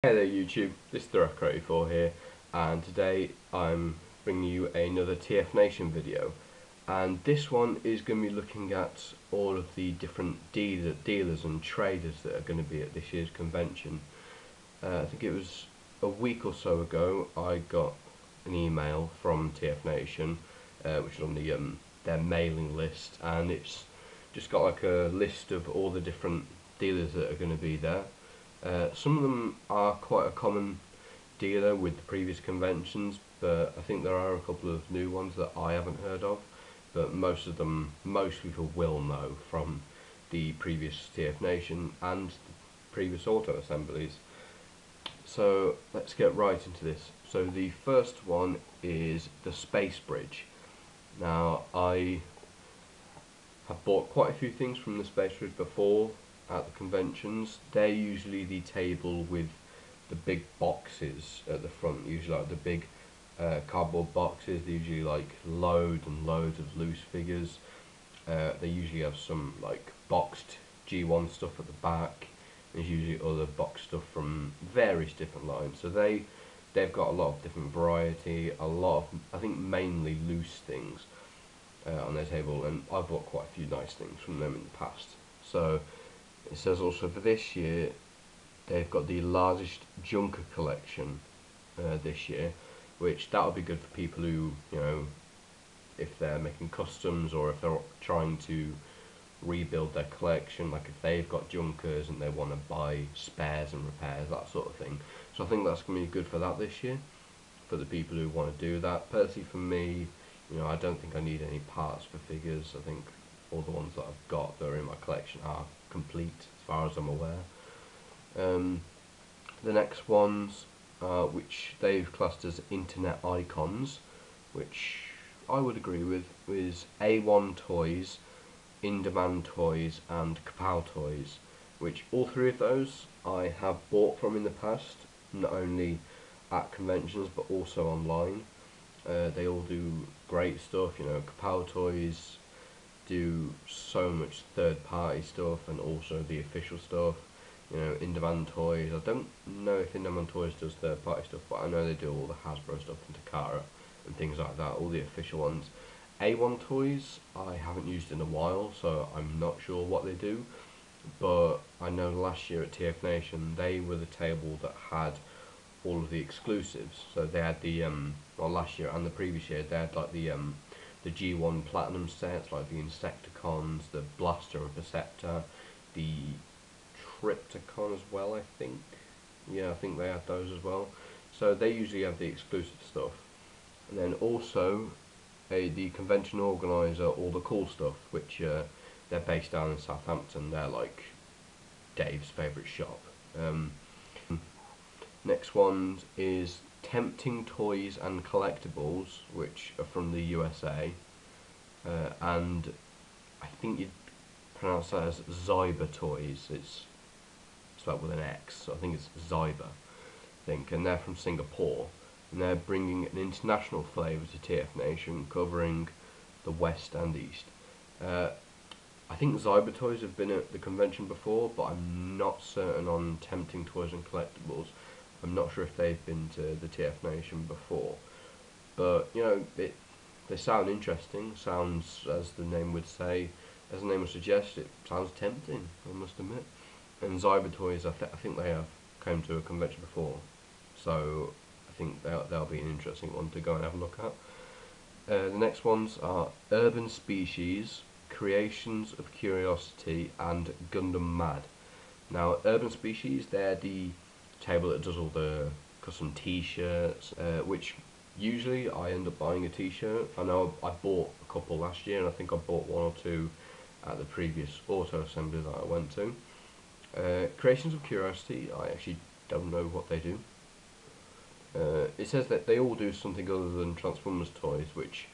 Hey there YouTube, this is Threat84 here, and today I'm bringing you another TFNation video, and this one is going to be looking at all of the different dealers and traders that are going to be at this year's convention. I think it was a week or so ago I got an email from TFNation, which is on their mailing list, and it's just got like a list of all the different dealers that are going to be there. Some of them are quite a common dealer with the previous conventions, but I think there are a couple of new ones that I haven't heard of, but most of them, most people will know from the previous TFNation and the previous auto assemblies. So let's get right into this. So the first one is the Spacebridge. Now I have bought quite a few things from the Spacebridge before at the conventions. They're usually the table with the big boxes at the front, usually like the big cardboard boxes. They usually like loads and loads of loose figures. They usually have some like boxed G1 stuff at the back. There's usually other boxed stuff from various different lines. So they've got a lot of different variety, a lot of, I think, mainly loose things on their table, and I've bought quite a few nice things from them in the past. So it says also for this year they've got the largest junker collection this year, which that'll be good for people who, you know, if they're making customs or if they're trying to rebuild their collection, like if they've got junkers and they want to buy spares and repairs, that sort of thing. So I think that's going to be good for that this year, for the people who want to do that. Personally for me, you know, I don't think I need any parts for figures. I think all the ones that I've got that are in my collection are complete as far as I'm aware. The next ones, which they've classed as internet icons, which I would agree with, is A1 Toys, In Demand Toys and Kapow Toys, which all three of those I have bought from in the past, not only at conventions but also online. They all do great stuff. You know, Kapow Toys do so much third-party stuff and also the official stuff. You know, In Demand Toys, I don't know if In Demand Toys does third-party stuff, but I know they do all the Hasbro stuff and Takara and things like that, all the official ones. A1 Toys I haven't used in a while, so I'm not sure what they do, but I know last year at TFNation they were the table that had all of the exclusives. So they had the well, last year and the previous year they had like the G1 Platinum sets, like the Insecticons, the Blaster and Perceptor, the Tripticon as well, I think. Yeah, I think they had those as well. So they usually have the exclusive stuff. And then also the convention organiser, all the cool stuff, which they're based down in Southampton. They're like Dave's favourite shop. Next one is Tempting Toys and Collectibles, which are from the USA, and I think you'd pronounce that as Zyber Toys. It's spelled with an X, so I think it's Zyber, I think, and they're from Singapore, and they're bringing an international flavour to TFNation, covering the West and East. I think Zyber Toys have been at the convention before, but I'm not certain on Tempting Toys and Collectibles. I'm not sure if they've been to the TFNation before, but you know, they sound interesting. Sounds, as the name would say, as the name would suggest, it sounds tempting, I must admit. And Zyber Toys, I think they have come to a convention before, so I think they'll be an interesting one to go and have a look at. The next ones are Urban Species, Creations of Curiosity, and Gundam Mad. Now, Urban Species, they're the table that does all the custom t-shirts, which usually I end up buying a t-shirt. I know I bought a couple last year, and I think I bought one or two at the previous auto assembly that I went to. Creations of Curiosity, I actually don't know what they do. It says that they all do something other than Transformers toys, which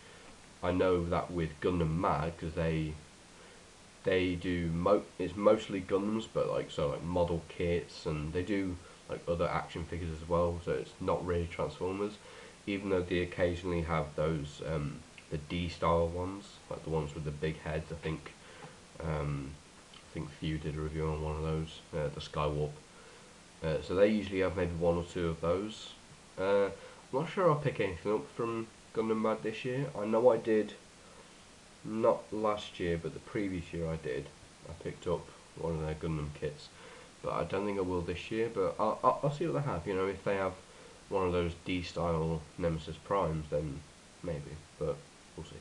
I know that with Gundam Mad, because they do it's mostly Gundams, but like model kits, and they do like other action figures as well, so it's not really Transformers, even though they occasionally have those the D style ones, like the ones with the big heads. I think Few did a review on one of those, the Skywarp So they usually have maybe one or two of those. I'm not sure I'll pick anything up from Gundam Mad this year. I know I did, not last year, but the previous year I did. I picked up one of their Gundam kits, but I don't think I will this year. But I'll see what they have. You know, if they have one of those D-style Nemesis Primes, then maybe. But we'll see.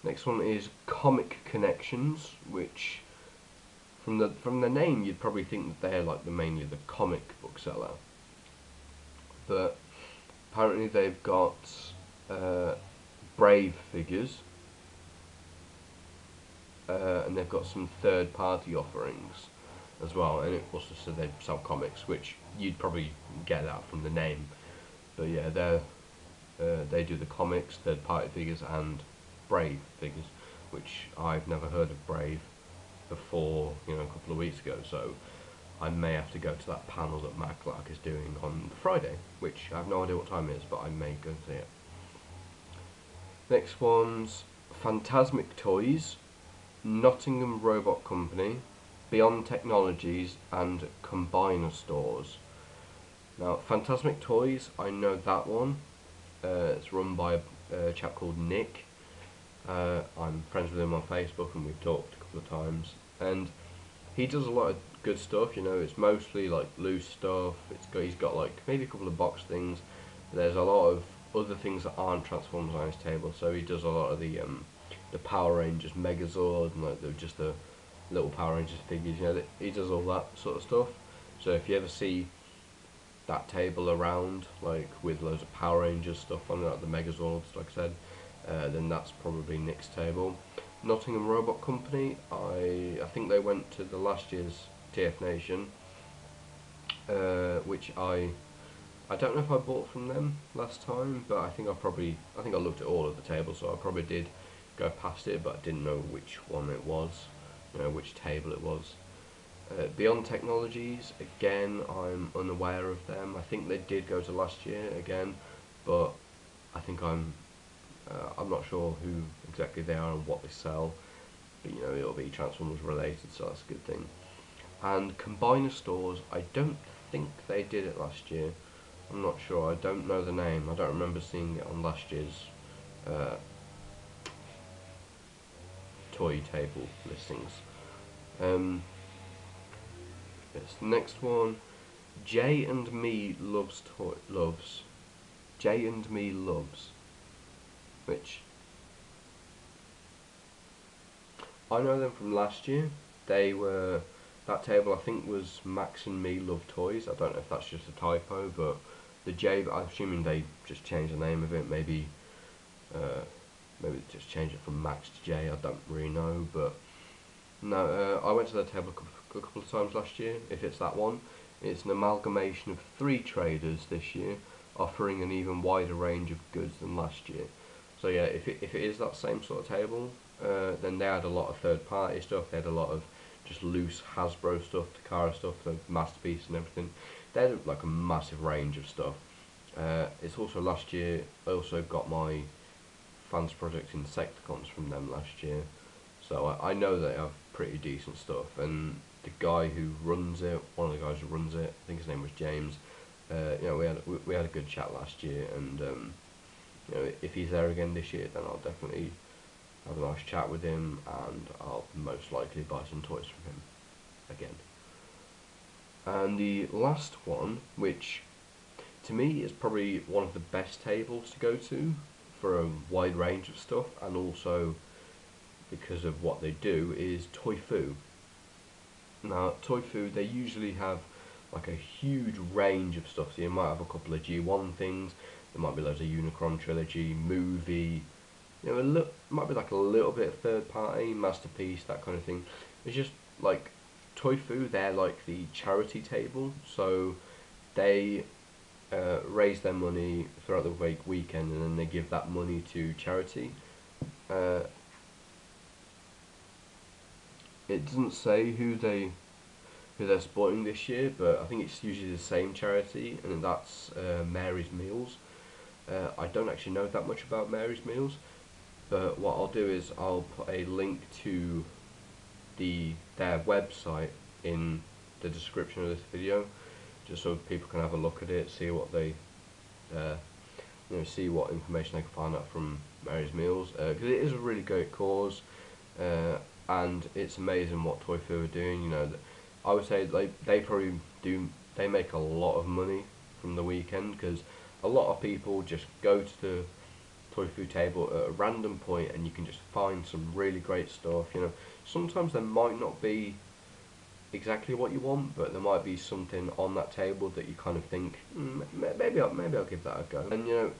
Next one is Comic Connections, which from the name you'd probably think that they're like mainly the comic bookseller, but apparently they've got Brave figures, and they've got some third-party offerings as well. And it also said they sell comics, which you'd probably get that from the name. But yeah, they do the comics, third-party figures, and Brave figures, which I've never heard of Brave before, you know, a couple of weeks ago. So I may have to go to that panel that Matt Clark is doing on Friday, which I have no idea what time it is, but I may go and see it. Next one's Fantasmic Toys, Nottingham Robot Company, Beyond Technologies, and Combiner Stores. Now, Fantasmic Toys, I know that one. It's run by a chap called Nick. I'm friends with him on Facebook, and we've talked a couple of times. And he does a lot of good stuff. You know, it's mostly like loose stuff. He's got like maybe a couple of box things. There's a lot of other things that aren't Transformers on his table. So he does a lot of the Power Rangers Megazord and like just the little Power Rangers figures. You know, he does all that sort of stuff. So if you ever see that table around, like with loads of Power Rangers stuff on it, like the Megazords, like I said, then that's probably Nick's table. Nottingham Robot Company, I think they went to the last year's TFNation, which I don't know if I bought from them last time, but I think I looked at all of the tables, so I probably did go past it, but I didn't know which one it was, you know, which table it was. Beyond Technologies, again, I'm unaware of them. I think they did go to last year again, but I think I'm not sure who exactly they are and what they sell, but you know, it'll be Transformers related, so that's a good thing. And Combiner Stores, I don't think they did it last year. I'm not sure. I don't know the name. I don't remember seeing it on last year's toy table listings. Yes, the next one, J and Me loves, which I know them from last year. That table I think was Max and Me Love Toys. I don't know if that's just a typo, but the J, I'm assuming they just changed the name of it. Maybe just change it from Max to J. I don't really know, but no, I went to their table a couple of times last year. If it's that one, it's an amalgamation of 3 traders this year, offering an even wider range of goods than last year. So yeah, if it is that same sort of table, then they had a lot of third-party stuff. They had a lot of just loose Hasbro stuff, Takara stuff, the Masterpiece and everything. They had like a massive range of stuff. It's also last year, I also got my Fans Project Insecticons from them last year. So I know they have pretty decent stuff, and the guy who runs it, one of the guys who runs it, I think his name was James, you know, we had a good chat last year, and you know, if he's there again this year, then I'll definitely have a nice chat with him, and I'll most likely buy some toys from him again. And the last one, which to me is probably one of the best tables to go to for a wide range of stuff, and also because of what they do, is Toy Fu. Now, Toy Fu, they usually have like a huge range of stuff. So you might have a couple of G1 things, there might be loads of Unicron Trilogy, movie, you know, might be like a little bit of third party, Masterpiece, that kind of thing. It's just like Toy Fu, they're like the charity table, so they raise their money throughout the weekend, and then they give that money to charity. It doesn't say who they're supporting this year, but I think it's usually the same charity, and that's Mary's Meals. I don't actually know that much about Mary's Meals, but what I'll do is I'll put a link to their website in the description of this video, just so people can have a look at it, see what they, see what information they can find out from Mary's Meals, because it is a really great cause, and it's amazing what Toy Foo are doing. You know, I would say they probably do. They make a lot of money from the weekend, because a lot of people just go to the Toy Foo table at a random point and you can just find some really great stuff. You know, sometimes there might not be exactly what you want, but there might be something on that table that you kind of think, maybe I'll give that a go. And you know,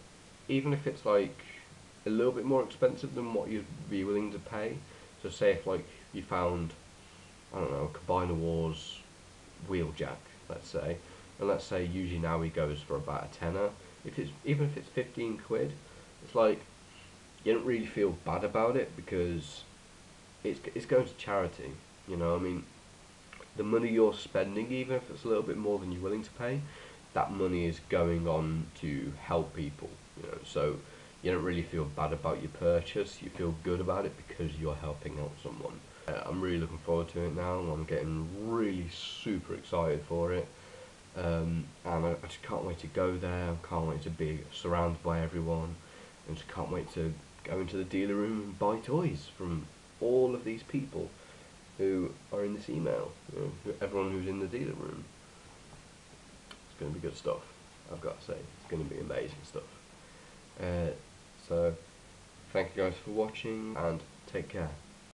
even if it's like a little bit more expensive than what you'd be willing to pay, so say if like you found, I don't know, Combiner Wars Wheeljack, let's say, and let's say usually now he goes for about a tenner. Even if it's 15 quid, it's like you don't really feel bad about it, because it's going to charity. You know, I mean, the money you're spending, even if it's a little bit more than you're willing to pay, that money is going on to help people. You know, so you don't really feel bad about your purchase. You feel good about it because you're helping out someone. I'm really looking forward to it now. I'm getting really super excited for it. And I just can't wait to go there. I can't wait to be surrounded by everyone, and just can't wait to go into the dealer room and buy toys from all of these people who are in this email. You know, everyone who's in the dealer room. It's going to be good stuff, I've got to say. It's going to be amazing stuff. So thank you guys for watching, and take care.